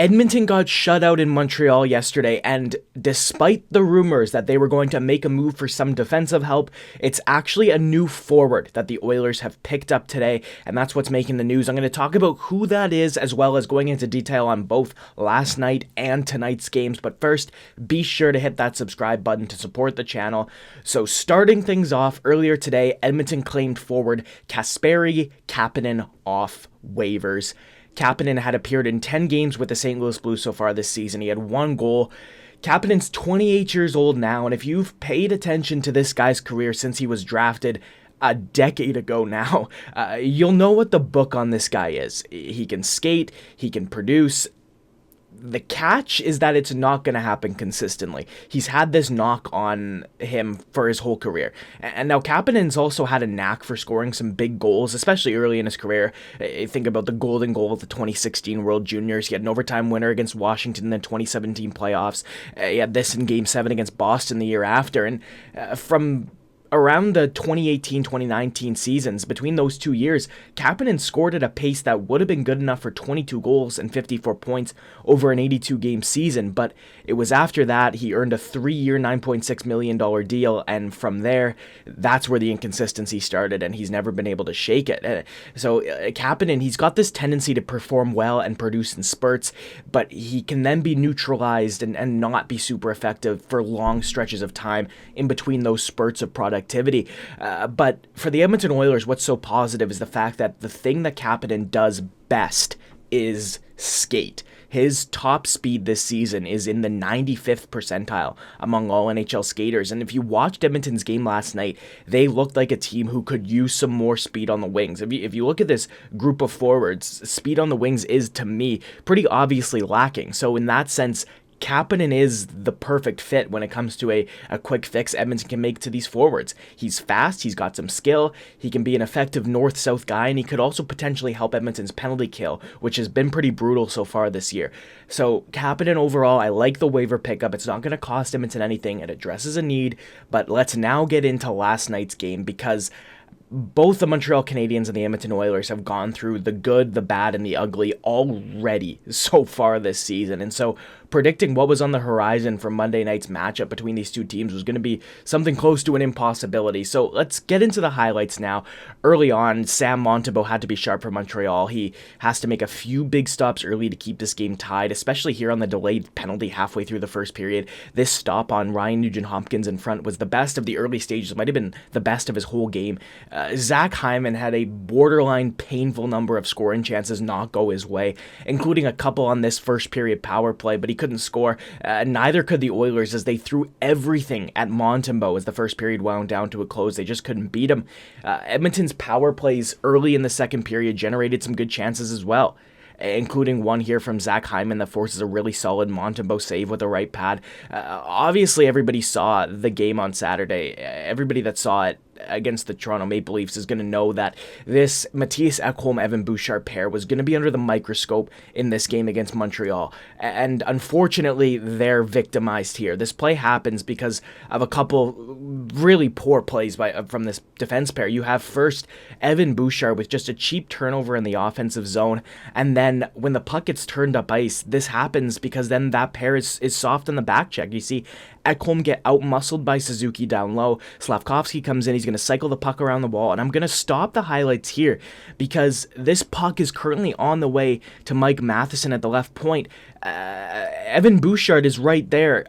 Edmonton got shut out in Montreal yesterday, and despite the rumors that they were going to make a move for some defensive help, it's actually a new forward that the Oilers have picked up today, and that's what's making the news. I'm going to talk about who that is, as well as going into detail on both last night and tonight's games. But first, be sure to hit that subscribe button to support the channel. So starting things off, earlier today, Edmonton claimed forward Kapanen off waivers. Kapanen had appeared in 10 games with the St. Louis Blues so far this season. He had 1 goal. Kapanen's 28 years old now, and if you've paid attention to this guy's career since he was drafted a decade ago now, you'll know what the book on this guy is. He can skate, he can produce. The catch is that it's not going to happen consistently. He's had this knock on him for his whole career. And now Kapanen's also had a knack for scoring some big goals, especially early in his career. Think about the golden goal of the 2016 World Juniors. He had an overtime winner against Washington in the 2017 playoffs. He had this in Game 7 against Boston the year after. And from around the 2018-2019 seasons, between those 2 years, Kapanen scored at a pace that would have been good enough for 22 goals and 54 points over an 82-game season, but it was after that he earned a 3-year, $9.6 million deal, and from there, that's where the inconsistency started, and he's never been able to shake it. So Kapanen, he's got this tendency to perform well and produce in spurts, but he can then be neutralized and not be super effective for long stretches of time in between those spurts of productivity. But for the Edmonton Oilers, what's so positive is the fact that the thing that Kapanen does best is skate. His top speed this season is in the 95th percentile among all NHL skaters. And if you watched Edmonton's game last night, they looked like a team who could use some more speed on the wings. If you look at this group of forwards, speed on the wings is, to me, pretty obviously lacking. So in that sense, Kapanen is the perfect fit when it comes to a quick fix Edmonton can make to these forwards. He's fast, he's got some skill, he can be an effective north-south guy, and he could also potentially help Edmonton's penalty kill, which has been pretty brutal so far this year. So Kapanen overall, I like the waiver pickup. It's not going to cost Edmonton anything. It addresses a need, but let's now get into last night's game, because both the Montreal Canadiens and the Edmonton Oilers have gone through the good, the bad, and the ugly already so far this season. And so predicting what was on the horizon for Monday night's matchup between these two teams was going to be something close to an impossibility. So let's get into the highlights now. Early on, Sam Montembeault had to be sharp for Montreal. He has to make a few big stops early to keep this game tied, especially here on the delayed penalty halfway through the first period. This stop on Ryan Nugent-Hopkins in front was the best of the early stages. It might have been the best of his whole game. Zach Hyman had a borderline painful number of scoring chances not go his way, including a couple on this first period power play, but he couldn't score. Neither could the Oilers, as they threw everything at Montembeault as the first period wound down to a close. They just couldn't beat him. Edmonton's power plays early in the second period generated some good chances as well, including one here from Zach Hyman that forces a really solid Montembeault save with the right pad. Obviously, everybody saw the game on Saturday. Everybody that saw it against the Toronto Maple Leafs is going to know that this Mattias Ekholm-Evan Bouchard pair was going to be under the microscope in this game against Montreal. And unfortunately, they're victimized here. This play happens because of a couple really poor plays from this defense pair. You have first Evan Bouchard with just a cheap turnover in the offensive zone, and then when the puck gets turned up ice, this happens because then that pair is soft on the back check. You see Ekholm get out-muscled by Suzuki down low. Slavkovsky comes in, he's going to cycle the puck around the wall, and I'm going to stop the highlights here because this puck is currently on the way to Mike Matheson at the left point. Evan Bouchard is right there,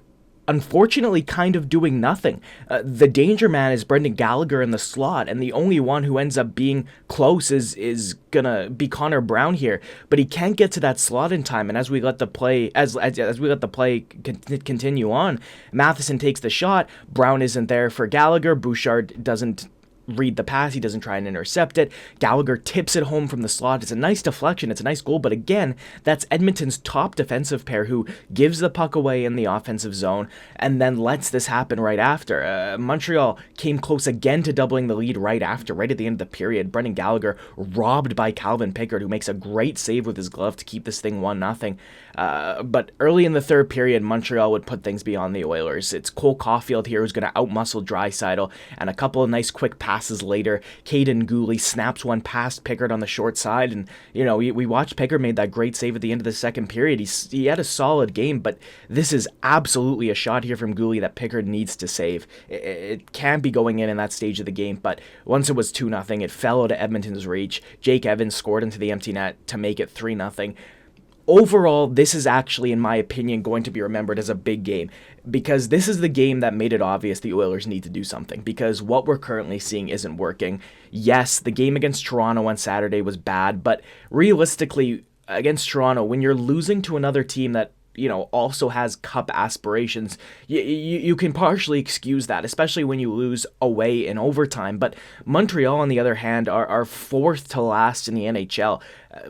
unfortunately kind of doing nothing. The danger man is Brendan Gallagher in the slot, and the only one who ends up being close is gonna be Connor Brown here, but he can't get to that slot in time. And as we let the play continue on, Matheson takes the shot. Brown isn't there for Gallagher. Bouchard doesn't read the pass. He doesn't try and intercept it. Gallagher tips it home from the slot. It's a nice deflection. It's a nice goal. But again, that's Edmonton's top defensive pair who gives the puck away in the offensive zone and then lets this happen right after. Montreal came close again to doubling the lead right at the end of the period. Brendan Gallagher robbed by Calvin Pickard, who makes a great save with his glove to keep this thing 1-0. But early in the third period, Montreal would put things beyond the Oilers. It's Cole Caulfield here who's going to outmuscle Draisaitl, and a couple of nice quick passes passes later. Caden Gooley snaps one past Pickard on the short side, and we watched Pickard made that great save at the end of the second period. He had a solid game, but this is absolutely a shot here from Gooley that Pickard needs to save. It can be going in that stage of the game, but once it was 2-0, it fell out of Edmonton's reach. Jake Evans scored into the empty net to make it 3-0. Overall, this is actually, in my opinion, going to be remembered as a big game, because this is the game that made it obvious the Oilers need to do something, because what we're currently seeing isn't working. Yes, the game against Toronto on Saturday was bad, but realistically, against Toronto, when you're losing to another team that also has cup aspirations, you can partially excuse that, especially when you lose away in overtime. But Montreal, on the other hand, are fourth to last in the NHL.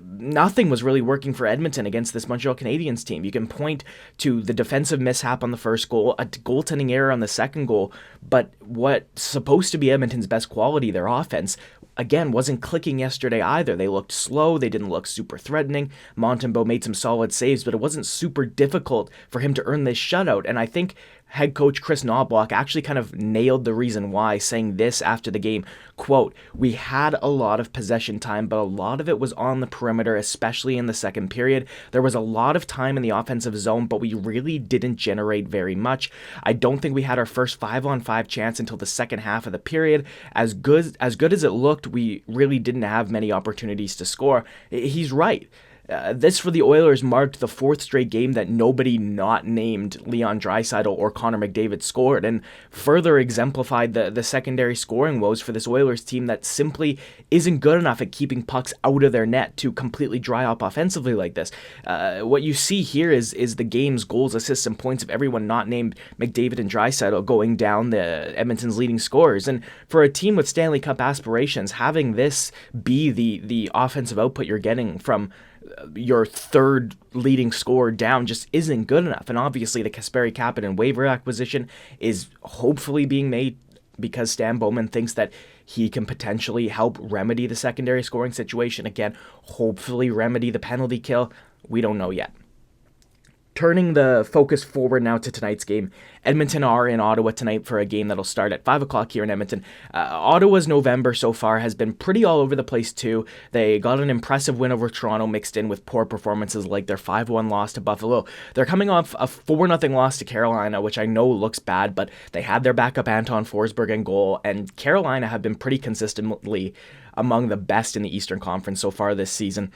Nothing was really working for Edmonton against this Montreal Canadiens team. You can point to the defensive mishap on the first goal, a goaltending error on the second goal, but what's supposed to be Edmonton's best quality, their offense, again, wasn't clicking yesterday either. They looked slow. They didn't look super threatening. Montembeault made some solid saves, but it wasn't super difficult for him to earn this shutout. And I think head coach Kris Knoblauch actually kind of nailed the reason why, saying this after the game, quote, "We had a lot of possession time, but a lot of it was on the perimeter, especially in the second period. There was a lot of time in the offensive zone, but we really didn't generate very much. I don't think we had our first 5-on-5 chance until the second half of the period. As good as it looked, we really didn't have many opportunities to score." He's right. This for the Oilers marked the fourth straight game that nobody not named Leon Draisaitl or Connor McDavid scored, and further exemplified the secondary scoring woes for this Oilers team that simply isn't good enough at keeping pucks out of their net to completely dry up offensively like this. What you see here is the game's goals, assists, and points of everyone not named McDavid and Draisaitl going down the Edmonton's leading scorers. And for a team with Stanley Cup aspirations, having this be the offensive output you're getting from your third leading scorer down just isn't good enough. And obviously the Kapanen waiver acquisition is hopefully being made because Stan Bowman thinks that he can potentially help remedy the secondary scoring situation. Again, hopefully remedy the penalty kill. We don't know yet. Turning the focus forward now to tonight's game, Edmonton are in Ottawa tonight for a game that'll start at 5 o'clock here in Edmonton. Ottawa's November so far has been pretty all over the place too. They got an impressive win over Toronto mixed in with poor performances like their 5-1 loss to Buffalo. They're coming off a 4-0 loss to Carolina, which I know looks bad, but they had their backup Anton Forsberg in goal, and Carolina have been pretty consistently among the best in the Eastern Conference so far this season.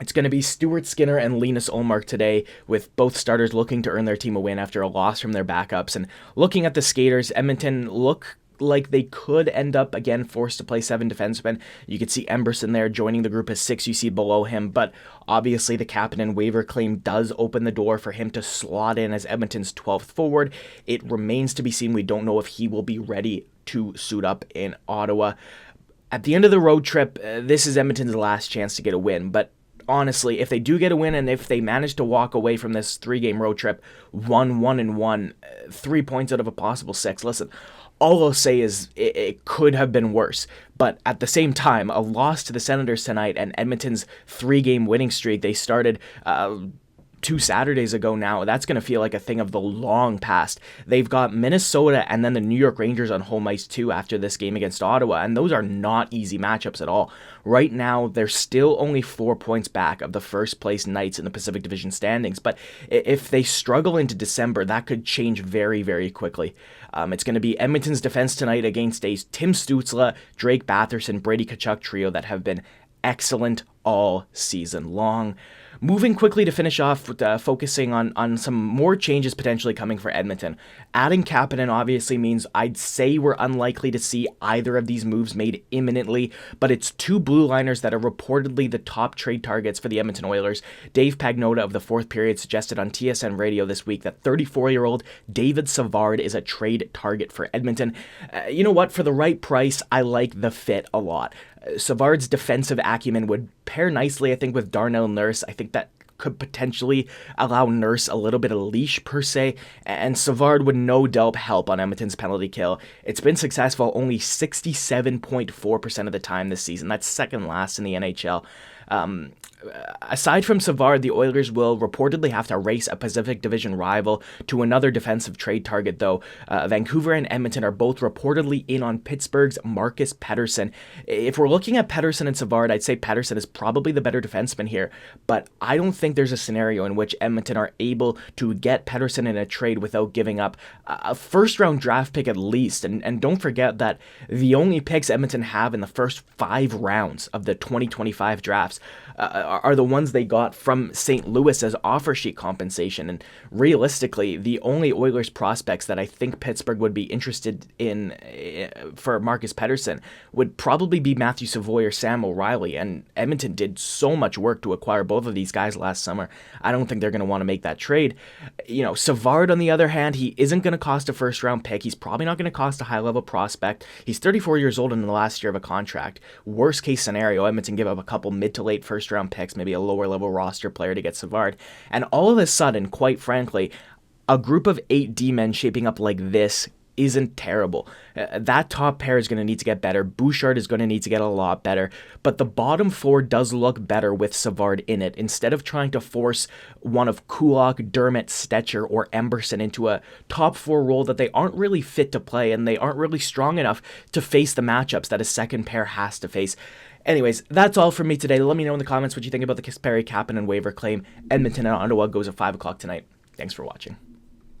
It's going to be Stuart Skinner and Linus Ullmark today, with both starters looking to earn their team a win after a loss from their backups. And looking at the skaters, Edmonton look like they could end up again forced to play 7 defensemen. You could see Emberson there joining the group as 6 you see below him, but obviously the Kapanen waiver claim does open the door for him to slot in as Edmonton's 12th forward. It remains to be seen. We don't know if he will be ready to suit up in Ottawa. At the end of the road trip, this is Edmonton's last chance to get a win, but honestly, if they do get a win and if they manage to walk away from this 3-game road trip 1-1-1, 3 points out of a possible 6, listen, all I'll say is it could have been worse. But at the same time, a loss to the Senators tonight and Edmonton's 3-game winning streak they started 2 Saturdays ago now, that's going to feel like a thing of the long past. They've got Minnesota and then the New York Rangers on home ice too after this game against Ottawa, and those are not easy matchups at all. Right now, they're still only 4 points back of the first place Knights in the Pacific Division standings, but if they struggle into December, that could change very, very quickly. It's going to be Edmonton's defense tonight against a Tim Stützle, Drake Batherson, Brady Tkachuk trio that have been excellent all season long. Moving quickly to finish off with focusing on some more changes potentially coming for Edmonton. Adding Kapanen obviously means I'd say we're unlikely to see either of these moves made imminently, but it's 2 blue liners that are reportedly the top trade targets for the Edmonton Oilers. Dave Pagnotta of the Fourth Period suggested on TSN Radio this week that 34-year-old David Savard is a trade target for Edmonton. You know what? For the right price, I like the fit a lot. Savard's defensive acumen would pair nicely, I think, with Darnell Nurse. I think that could potentially allow Nurse a little bit of leash, per se, and Savard would no doubt help on Edmonton's penalty kill. It's been successful only 67.4% of the time this season. That's second last in the NHL. aside from Savard, the Oilers will reportedly have to race a Pacific Division rival to another defensive trade target, though. Vancouver and Edmonton are both reportedly in on Pittsburgh's Marcus Pettersson. If we're looking at Pettersson and Savard, I'd say Pettersson is probably the better defenseman here, but I don't think there's a scenario in which Edmonton are able to get Pettersson in a trade without giving up a first-round draft pick at least. And don't forget that the only picks Edmonton have in the first 5 rounds of the 2025 drafts are the ones they got from St. Louis as offer sheet compensation. And realistically, the only Oilers prospects that I think Pittsburgh would be interested in for Marcus Pettersson would probably be Matthew Savoy or Sam O'Reilly. And Edmonton did so much work to acquire both of these guys last summer. I don't think they're going to want to make that trade. Savard, on the other hand, he isn't going to cost a first-round pick. He's probably not going to cost a high-level prospect. He's 34 years old in the last year of a contract. Worst-case scenario, Edmonton give up a couple mid to late first-round picks, maybe a lower-level roster player to get Savard. And all of a sudden, quite frankly, a group of 8 D-men shaping up like this isn't terrible. That top pair is going to need to get better. Bouchard is going to need to get a lot better. But the bottom 4 does look better with Savard in it. Instead of trying to force one of Kulak, Dermott, Stetcher, or Emberson into a top 4 role that they aren't really fit to play and they aren't really strong enough to face the matchups that a second pair has to face. Anyways, that's all from me today. Let me know in the comments what you think about the Kapanen waiver claim. Edmonton and Ottawa goes at 5 o'clock tonight. Thanks for watching.